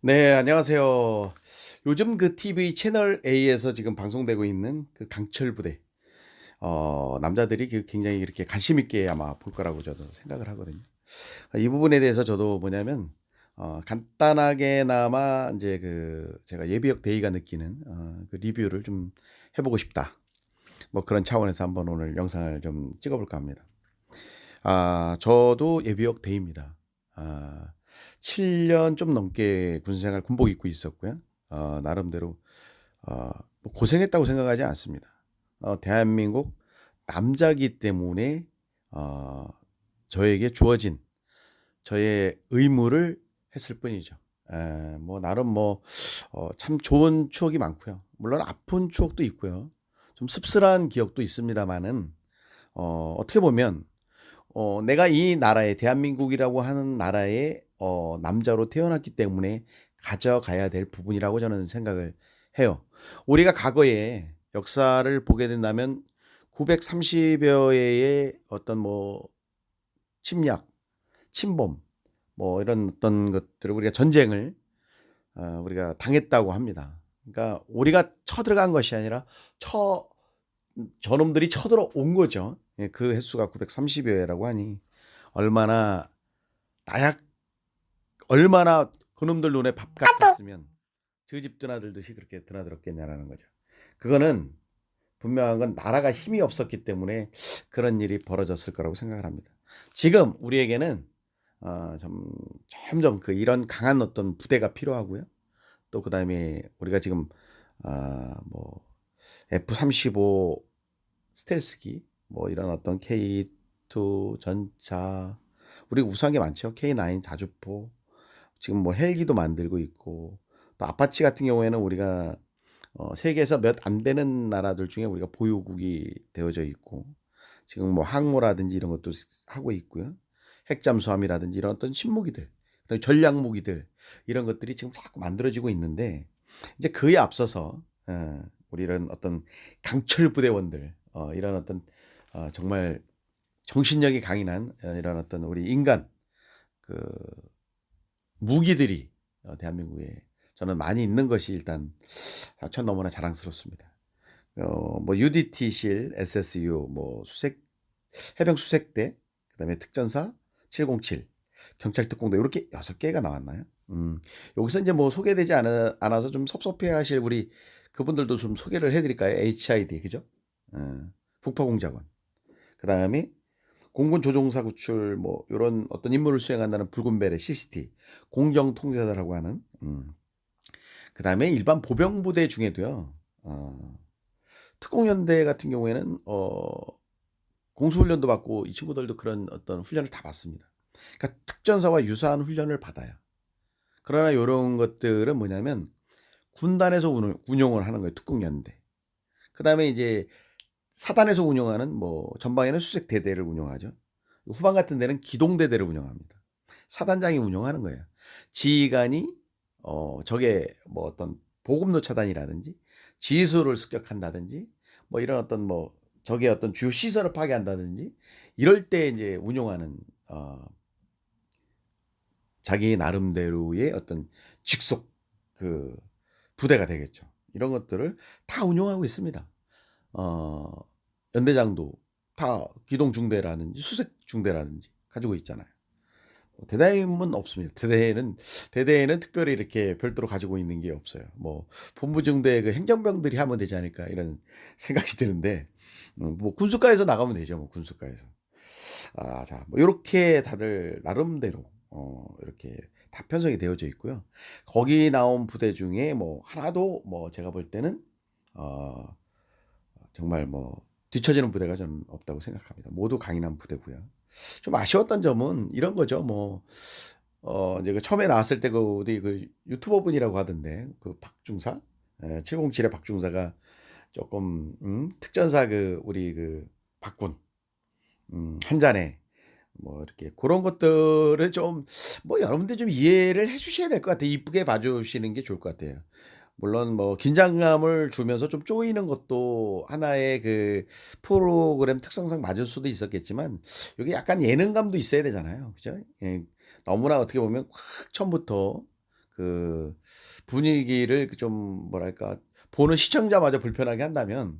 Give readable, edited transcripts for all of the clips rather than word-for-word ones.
네, 안녕하세요. 요즘 그 TV 채널 A에서 지금 방송되고 있는 그 강철 부대. 남자들이 굉장히 이렇게 관심 있게 아마 볼 거라고 저도 생각을 하거든요. 이 부분에 대해서 저도 뭐냐면, 간단하게나마 이제 그 제가 예비역 대위가 느끼는 그 리뷰를 좀 해보고 싶다. 뭐 그런 차원에서 한번 오늘 영상을 좀 찍어볼까 합니다. 저도 예비역 대위입니다. 아, 7년 좀 넘게 군생활 군복 입고 있었고요. 나름대로 어, 뭐 고생했다고 생각하지 않습니다. 대한민국 남자기 때문에 어, 저에게 주어진 저의 의무를 했을 뿐이죠. 뭐 나름 뭐 참 좋은 추억이 많고요. 물론 아픈 추억도 있고요. 좀 씁쓸한 기억도 있습니다만은 어떻게 보면 내가 이 나라에 대한민국이라고 하는 나라에 남자로 태어났기 때문에 가져가야 될 부분이라고 저는 생각을 해요. 우리가 과거에 역사를 보게 된다면 930여 회의 어떤 뭐 침략, 침범 뭐 이런 어떤 것들을 우리가 전쟁을 우리가 당했다고 합니다. 그러니까 우리가 쳐들어간 것이 아니라 쳐 저놈들이 쳐들어온 거죠. 예, 그 횟수가 930여 회라고 하니 얼마나 나약 얼마나 그놈들 눈에 밥 같았으면 저 집 드나들듯이 그렇게 드나들었겠냐라는 거죠. 그거는 분명한 건 나라가 힘이 없었기 때문에 그런 일이 벌어졌을 거라고 생각을 합니다. 지금 우리에게는 점점 그 이런 강한 어떤 부대가 필요하고요. 또 그다음에 우리가 지금 뭐 F-35 스텔스기 뭐 이런 어떤 K2 전차 우리 우수한 게 많죠. K9 자주포 지금 뭐 헬기도 만들고 있고 또 아파치 같은 경우에는 우리가 세계에서 몇 안 되는 나라들 중에 우리가 보유국이 되어져 있고 지금 뭐 항모라든지 이런 것도 하고 있고요. 핵잠수함이라든지 이런 어떤 신무기들, 그다음에 전략무기들 이런 것들이 지금 자꾸 만들어지고 있는데 이제 그에 앞서서 우리 이런 어떤 강철 부대원들 이런 어떤 정말 정신력이 강인한 이런 어떤 우리 인간 그 무기들이 대한민국에 저는 많이 있는 것이 일단 전 너무나 자랑스럽습니다. 뭐 UDT실, SSU, 뭐 수색 해병 수색대, 그다음에 특전사 707, 경찰 특공대 이렇게 6개가 나왔나요? 여기서 이제 뭐 소개되지 않아서 좀 섭섭해하실 우리 그분들도 좀 소개를 해드릴까요? HID 그죠? 북파공작원. 그다음에 공군 조종사 구출 뭐 이런 어떤 임무를 수행한다는 붉은 베레 CCT 공정통제사라고 하는 그다음에 일반 보병부대 중에도요. 특공연대 같은 경우에는 공수훈련도 받고 이 친구들도 그런 어떤 훈련을 다 받습니다. 그러니까 특전사와 유사한 훈련을 받아요. 그러나 요런 것들은 뭐냐면 군단에서 운용을 하는 거예요. 특공연대. 그다음에 이제 사단에서 운영하는 뭐 전방에는 수색대대를 운영하죠. 후방 같은 데는 기동대대를 운영합니다. 사단장이 운영하는 거예요. 지휘관이 적의 뭐 어떤 보급로 차단이라든지 지휘소를 습격한다든지 뭐 이런 어떤 뭐 적의 어떤 주요 시설을 파괴한다든지 이럴 때 이제 운용하는 자기 나름대로의 어떤 직속 그 부대가 되겠죠. 이런 것들을 다 운용하고 있습니다. 어, 연대장도 다 기동중대라든지 수색중대라든지 가지고 있잖아요. 대대임은 없습니다. 대대에는 특별히 이렇게 별도로 가지고 있는 게 없어요. 뭐 본부중대 그 행정병들이 하면 되지 않을까 이런 생각이 드는데 뭐 군수과에서 나가면 되죠. 뭐 군수과에서. 자, 뭐 요렇게 다들 나름대로 이렇게 다 편성이 되어져 있고요. 거기 나온 부대 중에 뭐 하나도 뭐 제가 볼 때는 어 정말 뭐 뒤처지는 부대가 저는 없다고 생각합니다. 모두 강인한 부대고요. 좀 아쉬웠던 점은 이런 거죠. 뭐 이제 그 처음에 나왔을 때 그 어디 그 유튜버 분이라고 하던데 그 박중사 707의 박중사가 조금 특전사 그 우리 그 박군 한 잔에 뭐 이렇게 그런 것들을 좀 뭐 여러분들 좀 이해를 해 주셔야 될 것 같아요. 이쁘게 봐 주시는 게 좋을 것 같아요. 물론 뭐 긴장감을 주면서 좀 쪼이는 것도 하나의 그 프로그램 특성상 맞을 수도 있었겠지만 요게 약간 예능감도 있어야 되잖아요. 그죠? 예. 너무나 어떻게 보면 확 처음부터 그 분위기를 좀 뭐랄까 보는 시청자마저 불편하게 한다면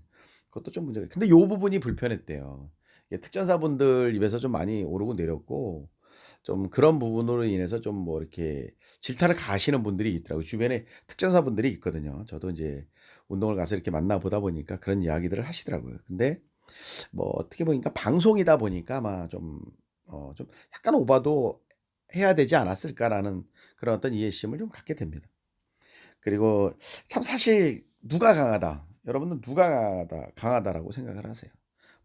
그것도 좀 문제가 근데 요 부분이 불편했대요. 이게 특전사분들 입에서 좀 많이 오르고 내렸고 좀 그런 부분으로 인해서 좀 뭐 이렇게 질타를 가하시는 분들이 있더라고요. 주변에 특전사분들이 있거든요. 저도 인제 운동을 가서 이렇게 만나 보다 보니까 그런 이야기들을 하시더라고요. 근데 뭐 어떻게 보니까 방송이다 보니까 아마 좀 약간 오바도 해야 되지 않았을까라는 그런 어떤 이해심을 좀 갖게 됩니다. 그리고 참 사실 누가 강하다. 여러분들 누가 강하다라고 생각을 하세요?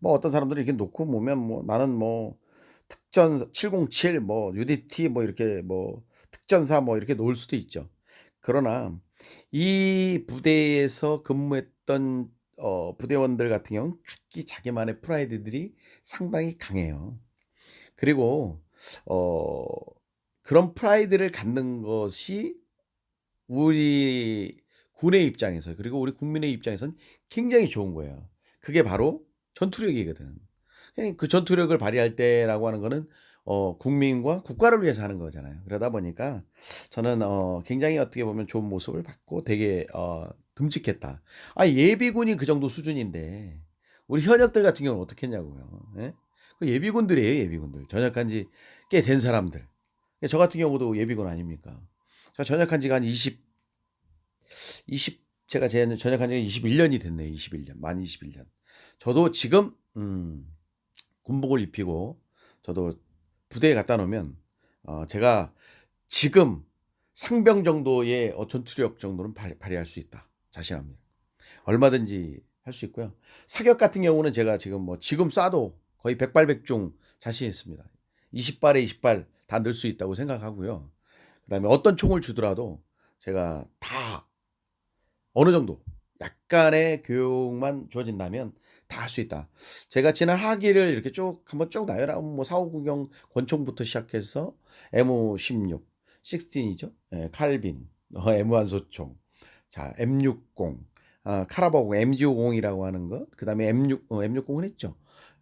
뭐 어떤 사람들이 이렇게 놓고 보면 뭐 나는 뭐 특전 707 뭐 UDT 뭐 이렇게 뭐 특전사 뭐 이렇게 놓을 수도 있죠. 그러나 이 부대에서 근무했던 부대원들 같은 경우는 각기 자기만의 프라이드들이 상당히 강해요. 그리고 어 그런 프라이드를 갖는 것이 우리 군의 입장에서 그리고 우리 국민의 입장에선 굉장히 좋은 거예요. 그게 바로 전투력이거든. 그 전투력을 발휘할 때라고 하는 거는 국민과 국가를 위해서 하는 거잖아요. 그러다 보니까 저는 굉장히 어떻게 보면 좋은 모습을 받고 되게 듬직했다. 아 예비군이 그 정도 수준인데 우리 현역들 같은 경우는 어떻게 했냐고요. 예? 그 예비군들이에요, 예비군들. 전역한 지 꽤 된 사람들. 저 같은 경우도 예비군 아닙니까? 저 전역한 지가 한 20 제가 전역한 지가 21 년이 됐네요. 21 년. 만 21 년. 저도 지금 군복을 입히고 저도 부대에 갖다 놓으면 제가 지금 상병 정도의 전투력 정도는 발휘할 수 있다. 자신합니다. 얼마든지 할 수 있고요. 사격 같은 경우는 제가 지금 뭐 지금 쏴도 거의 백발백중 자신 있습니다. 20발에 20발 다 넣을 수 있다고 생각하고요. 그다음에 어떤 총을 주더라도 제가 다 어느 정도 약간의 교육만 주어진다면 다 할 수 있다. 제가 지난 하기를 이렇게 쭉 한번 쭉 나열하 뭐 45구경 권총부터 시작해서 M16, 16이죠. 예, 칼빈, M1 소총, 자 M60, 카라바고 MG50이라고 하는 것, 그다음에 M60은 했죠.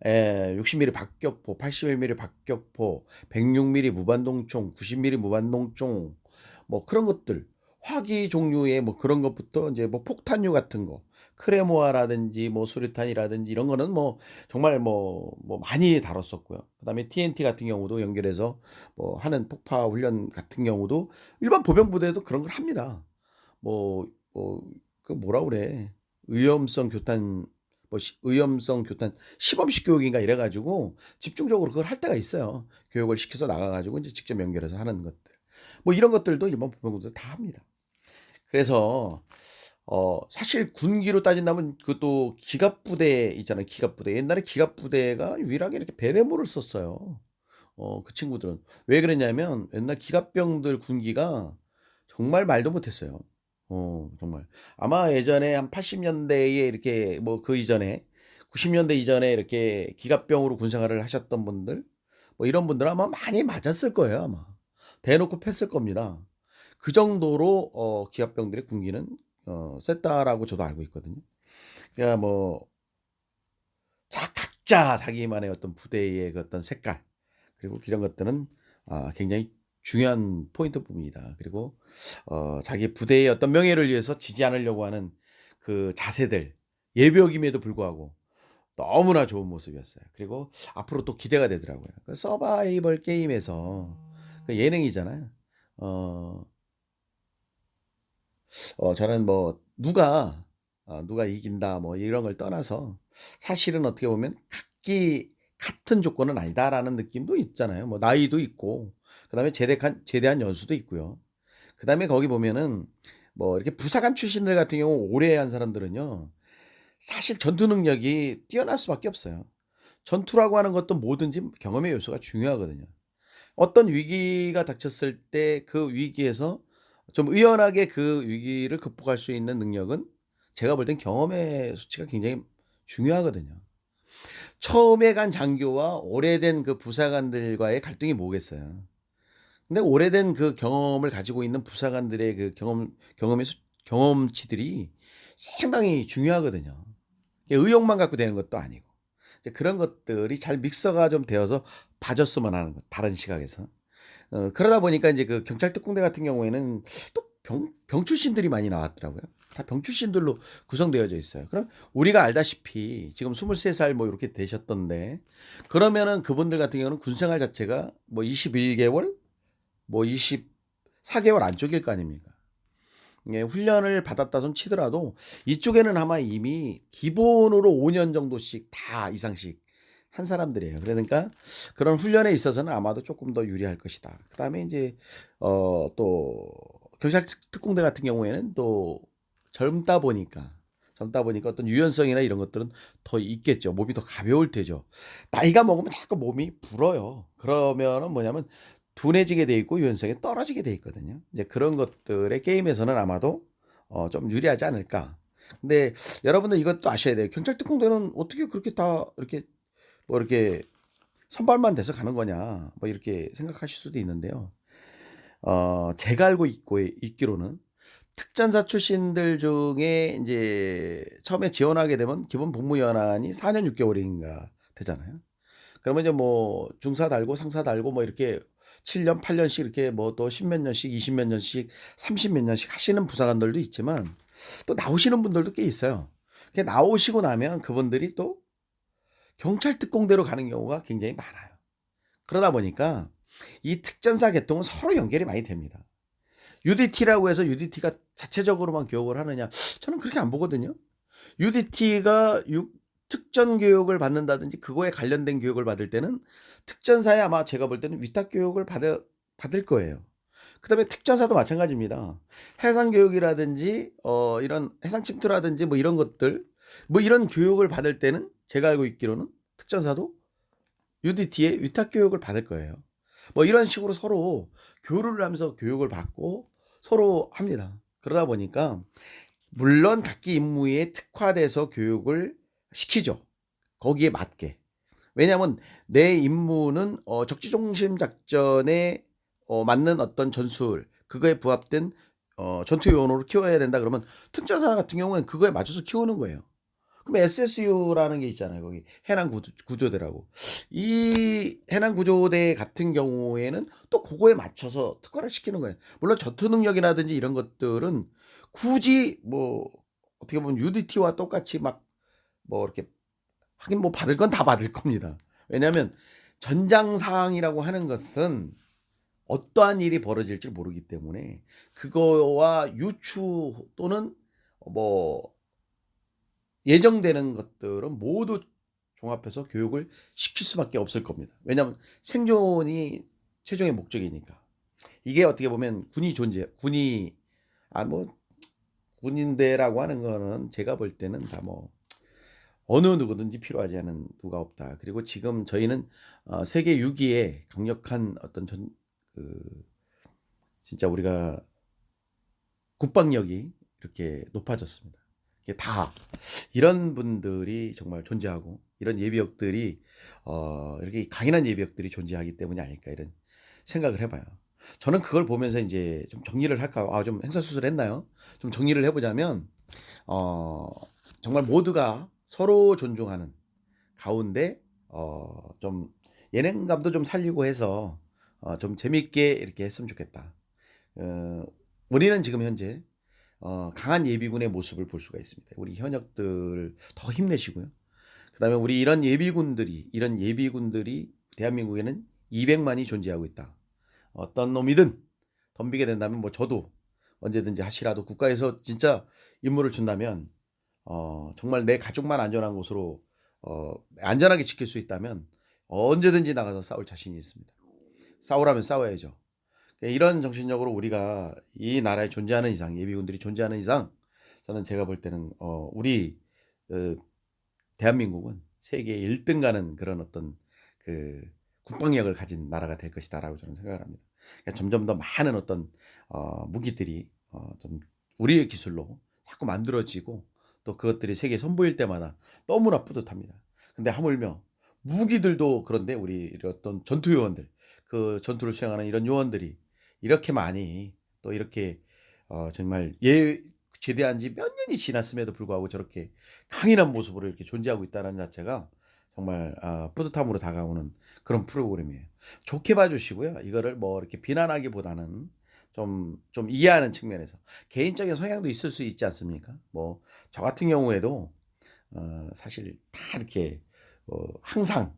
60mm 박격포, 81mm 박격포, 106mm 무반동총, 90mm 무반동총, 뭐 그런 것들 화기 종류의 뭐 그런 것부터 이제 뭐 폭탄류 같은 거 크레모아라든지 뭐 수류탄이라든지 이런 거는 뭐 정말 뭐 많이 다뤘었고요. 그다음에 TNT 같은 경우도 연결해서 뭐 하는 폭파 훈련 같은 경우도 일반 보병 부대도 그런 걸 합니다. 그 뭐라 그래. 의염성 교탄 의염성 교탄 시범식 교육인가 이래 가지고 집중적으로 그걸 할 때가 있어요. 교육을 시켜서 나가 가지고 이제 직접 연결해서 하는 것들. 뭐 이런 것들도 일반 보병부들 다 합니다. 그래서 사실 군기로 따진다면 그것도 기갑부대 있잖아요. 기갑부대. 옛날에 기갑부대가 유일하게 이렇게 베레모를 썼어요. 그 친구들은. 왜 그랬냐면 옛날 기갑병들 군기가 정말 말도 못했어요. 정말. 아마 예전에 한 80 년대에 이렇게 뭐 그 이전에 90 년대 이전에 이렇게 기갑병으로 군 생활을 하셨던 분들 뭐 이런 분들은 아마 많이 맞았을 거예요, 아마. 대놓고 팼을 겁니다. 그 정도로 기갑병들의 군기는 셌다라고 저도 알고 있거든요. 그러니까 뭐 각자 자기만의 어떤 부대의 그 어떤 색깔 그리고 이런 것들은 굉장히 중요한 포인트 부분이다. 그리고 자기 부대의 어떤 명예를 위해서 지지 않으려고 하는 그 자세들 예비역임에도 불구하고 너무나 좋은 모습이었어요. 그리고 앞으로 또 기대가 되더라고요. 그 서바이벌 게임에서 그 예능이잖아요. 어 저는 뭐 누가 이긴다 뭐 이런 걸 떠나서 사실은 어떻게 보면 각기 같은 조건은 아니다라는 느낌도 있잖아요. 뭐 나이도 있고 그다음에 제대한 연수도 있고요. 그다음에 거기 보면은 뭐 이렇게 부사관 출신들 같은 경우 오래 한 사람들은요. 사실 전투 능력이 뛰어날 수밖에 없어요. 전투라고 하는 것도 뭐든지 경험의 요소가 중요하거든요. 어떤 위기가 닥쳤을 때 그 위기에서 좀 의연하게 그 위기를 극복할 수 있는 능력은 제가 볼 땐 경험의 수치가 굉장히 중요하거든요. 처음에 간 장교와 오래된 그 부사관들과의 갈등이 뭐겠어요. 근데 오래된 그 경험을 가지고 있는 부사관들의 그 경험치들이 상당히 중요하거든요. 의욕만 갖고 되는 것도 아니고. 이제 그런 것들이 잘 믹서가 좀 되어서 봐줬으면 하는 것, 다른 시각에서. 그러다 보니까 이제 그 경찰 특공대 같은 경우에는 또 병 출신들이 많이 나왔더라고요. 다 병 출신들로 구성되어져 있어요. 그럼 우리가 알다시피 지금 23살 뭐 요렇게 되셨던데, 그러면은 그분들 같은 경우는 군 생활 자체가 뭐 21개월 뭐 24개월 안쪽일 거 아닙니까? 예, 훈련을 받았다 손 치더라도 이쪽에는 아마 이미 기본으로 5년 정도씩 다 이상씩 한 사람들이에요. 그러니까 그런 훈련에 있어서는 아마도 조금 더 유리할 것이다. 그다음에 인제 또 경찰 특공대 같은 경우에는 또 젊다 보니까 어떤 유연성이나 이런 것들은 더 있겠죠. 몸이 더 가벼울 테죠. 나이가 먹으면 자꾸 몸이 불어요. 그러면은 뭐냐면 둔해지게 돼 있고 유연성이 떨어지게 돼 있거든요. 이제 그런 것들의 게임에서는 아마도 좀 유리하지 않을까. 근데 여러분들 이것도 아셔야 돼요. 경찰 특공대는 어떻게 그렇게 다 이렇게 뭐 이렇게 선발만 돼서 가는 거냐, 뭐 이렇게 생각하실 수도 있는데요. 제가 알고 있기로는 특전사 출신들 중에 인제 처음에 지원하게 되면 기본 복무 연한이 4년 6 개월인가 되잖아요. 그러면 이제 뭐 중사 달고 상사 달고 뭐 이렇게 7년 8 년씩 이렇게 뭐 또 10몇 년씩 20몇 년씩 30몇 년씩 하시는 부사관들도 있지만, 또 나오시는 분들도 꽤 있어요. 그 나오시고 나면 그분들이 또 경찰 특공대로 가는 경우가 굉장히 많아요. 그러다 보니까 이 특전사 계통은 서로 연결이 많이 됩니다. UDT라고 해서 UDT가 자체적으로만 교육을 하느냐? 저는 그렇게 안 보거든요. UDT가 특전 교육을 받는다든지 그거에 관련된 교육을 받을 때는 특전사에 아마 제가 볼 때는 위탁 교육을 받을 거예요. 그다음에 특전사도 마찬가지입니다. 해상 교육이라든지 이런 해상 침투라든지 뭐 이런 것들, 뭐 이런 교육을 받을 때는 제가 알고 있기로는 특전사도 UDT에 위탁 교육을 받을 거예요. 뭐 이런 식으로 서로 교류를 하면서 교육을 받고 서로 합니다. 그러다 보니까 물론 각기 임무에 특화돼서 교육을 시키죠, 거기에 맞게. 왜냐하면 내 임무는 적지중심 작전에 맞는 어떤 전술, 그거에 부합된 전투 요원으로 키워야 된다 그러면 특전사 같은 경우에는 그거에 맞춰서 키우는 거예요. 그럼 SSU라는 게 있잖아요. 거기 해남 구조대라고. 이 해남 구조대 같은 경우에는 또 그거에 맞춰서 특화를 시키는 거예요. 물론 전투 능력이라든지 이런 것들은 굳이 뭐 어떻게 보면 UDT와 똑같이 막 뭐 이렇게 하긴 뭐 받을 건 다 받을 겁니다. 왜냐하면 전장 상황이라고 하는 것은 어떠한 일이 벌어질지 모르기 때문에 그거와 유추 또는 뭐 예정되는 것들은 모두 종합해서 교육을 시킬 수밖에 없을 겁니다. 왜냐하면 생존이 최종의 목적이니까. 이게 어떻게 보면 군이 뭐 군인대라고 하는 거는 제가 볼 때는 다 뭐 어느 누구든지 필요하지 않은 누가 없다. 그리고 지금 저희는 세계 6 위의 강력한 어떤 진짜 우리가 국방력이 이렇게 높아졌습니다. 이게 다 이런 분들이 정말 존재하고 이런 예비역들이 이렇게 강인한 예비역들이 존재하기 때문이 아닐까, 이런 생각을 해 봐요. 저는 그걸 보면서 인제 좀 정리를 할까, 좀 행사수술했나요? 좀 정리를 해 보자면 어 정말 모두가 서로 존중하는 가운데 좀 예능감도 좀 살리고 해서 좀 재밌게 이렇게 했으면 좋겠다. 어 우리는 지금 현재 강한 예비군의 모습을 볼 수가 있습니다. 우리 현역들 더 힘내시고요. 그다음에 우리 이런 예비군들이 대한민국에는 200만이 존재하고 있다. 어떤 놈이든 덤비게 된다면 뭐 저도 언제든지 하시라도, 국가에서 진짜 임무를 준다면 정말 내 가족만 안전한 곳으로 안전하게 지킬 수 있다면 언제든지 나가서 싸울 자신이 있습니다. 싸우라면 싸워야죠. 이런 정신력으로 우리가 이 나라에 존재하는 이상, 예비군들이 존재하는 이상, 저는 제가 볼 때는 우리 어 대한민국은 세계 1등 가는 그런 어떤 그 국방력을 가진 나라가 될 것이다라고 저는 생각을 합니다. 그러니까 점점 더 많은 어떤 무기들이 좀 우리의 기술로 자꾸 만들어지고, 또 그것들이 세계에 선보일 때마다 너무나 뿌듯합니다. 근데 하물며 무기들도 그런데 우리 어떤 전투 요원들, 그 전투를 수행하는 이런 요원들이 이렇게 많이 또 이렇게 정말 제대한 지 몇 년이 지났음에도 불구하고 저렇게 강인한 모습으로 이렇게 존재하고 있다는 자체가 정말 뿌듯함으로 다가오는 그런 프로그램이에요. 좋게 봐 주시고요. 이거를 뭐 이렇게 비난하기보다는 좀 이해하는 측면에서 개인적인 성향도 있을 수 있지 않습니까? 뭐 저 같은 경우에도 사실 다 이렇게 항상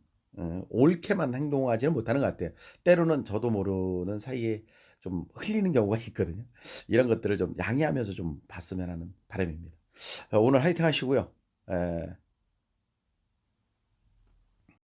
옳게만 행동하지는 못하는 것 같아요. 때로는 저도 모르는 사이에 좀 흘리는 경우가 있거든요. 이런 것들을 좀 양해하면서 좀 봤으면 하는 바람입니다. 오늘 화이팅 하시고요. 에